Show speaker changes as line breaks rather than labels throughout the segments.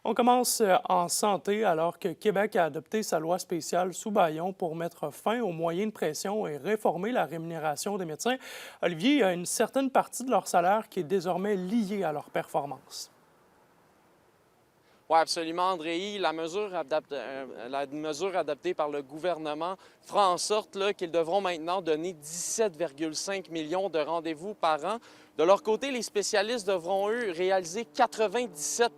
On commence en santé alors que Québec a adopté sa loi spéciale sous Bayon pour mettre fin aux moyens de pression et réformer la rémunération des médecins. Olivier, il y a une certaine partie de leur salaire qui est désormais liée à leur performance.
Oui, absolument, Andréi. La mesure adoptée par le gouvernement fera en sorte qu'ils devront maintenant donner 17,5 millions de rendez-vous par an. De leur côté, les spécialistes devront, eux, réaliser 97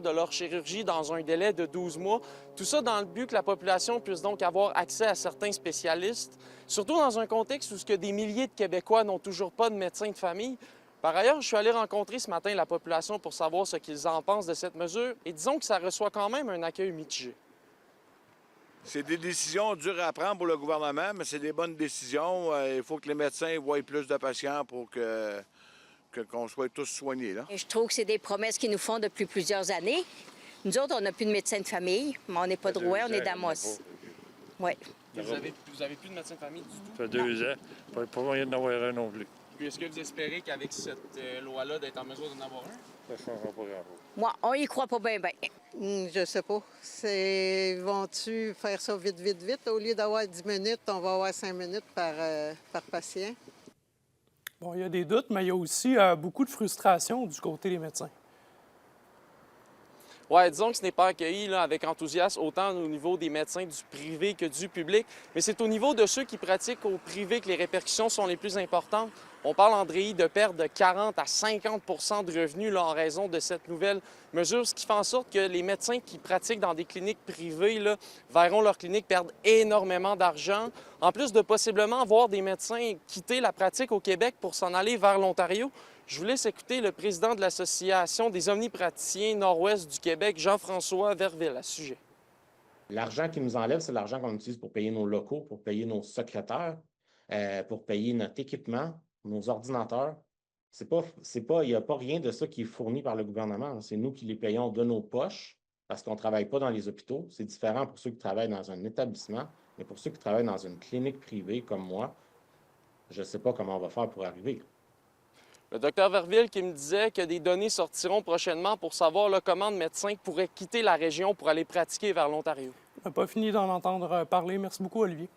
de leur chirurgie dans un délai de 12 mois. Tout ça dans le but que la population puisse donc avoir accès à certains spécialistes, surtout dans un contexte où des milliers de Québécois n'ont toujours pas de médecin de famille. Par ailleurs, je suis allé rencontrer ce matin la population pour savoir ce qu'ils en pensent de cette mesure et disons que ça reçoit quand même un accueil mitigé.
C'est des décisions dures à prendre pour le gouvernement, mais c'est des bonnes décisions. Il faut que les médecins voient plus de patients pour qu'on soit tous soignés. Là.
Et je trouve que c'est des promesses qu'ils nous font depuis plusieurs années. Nous autres, on n'a plus de médecin de famille, mais on n'est pas de Rouen, on est d'Amos. Oui.
Vous avez plus de médecin de famille du tout?
Ça fait 2 ans. Pas moyen d'en avoir un non plus.
Puis est-ce que vous espérez qu'avec cette loi-là, d'être en mesure d'en avoir un?
Ça ne changera pas grand-chose.
Moi, on y croit pas bien, bien.
Je sais pas. Vont-tu faire ça vite, vite, vite? Au lieu d'avoir 10 minutes, on va avoir 5 minutes par patient.
Bon, il y a des doutes, mais il y a aussi beaucoup de frustration du côté des médecins.
Oui, disons que ce n'est pas accueilli avec enthousiasme autant au niveau des médecins du privé que du public, mais c'est au niveau de ceux qui pratiquent au privé que les répercussions sont les plus importantes. On parle, Andréi, de perte de 40 à 50 de revenus en raison de cette nouvelle mesure, ce qui fait en sorte que les médecins qui pratiquent dans des cliniques privées verront leur clinique perdre énormément d'argent, en plus de possiblement voir des médecins quitter la pratique au Québec pour s'en aller vers l'Ontario. Je vous laisse écouter le président de l'Association des omnipraticiens nord-ouest du Québec, Jean-François Verville, à ce sujet.
L'argent qu'ils nous enlèvent, c'est l'argent qu'on utilise pour payer nos locaux, pour payer nos secrétaires, pour payer notre équipement, nos ordinateurs. Il n'y a pas rien de ça qui est fourni par le gouvernement. C'est nous qui les payons de nos poches parce qu'on ne travaille pas dans les hôpitaux. C'est différent pour ceux qui travaillent dans un établissement, mais pour ceux qui travaillent dans une clinique privée comme moi, je ne sais pas comment on va faire pour arriver.
Le docteur Verville qui me disait que des données sortiront prochainement pour savoir comment de médecins pourraient quitter la région pour aller pratiquer vers l'Ontario.
On n'a pas fini d'en entendre parler. Merci beaucoup, Olivier.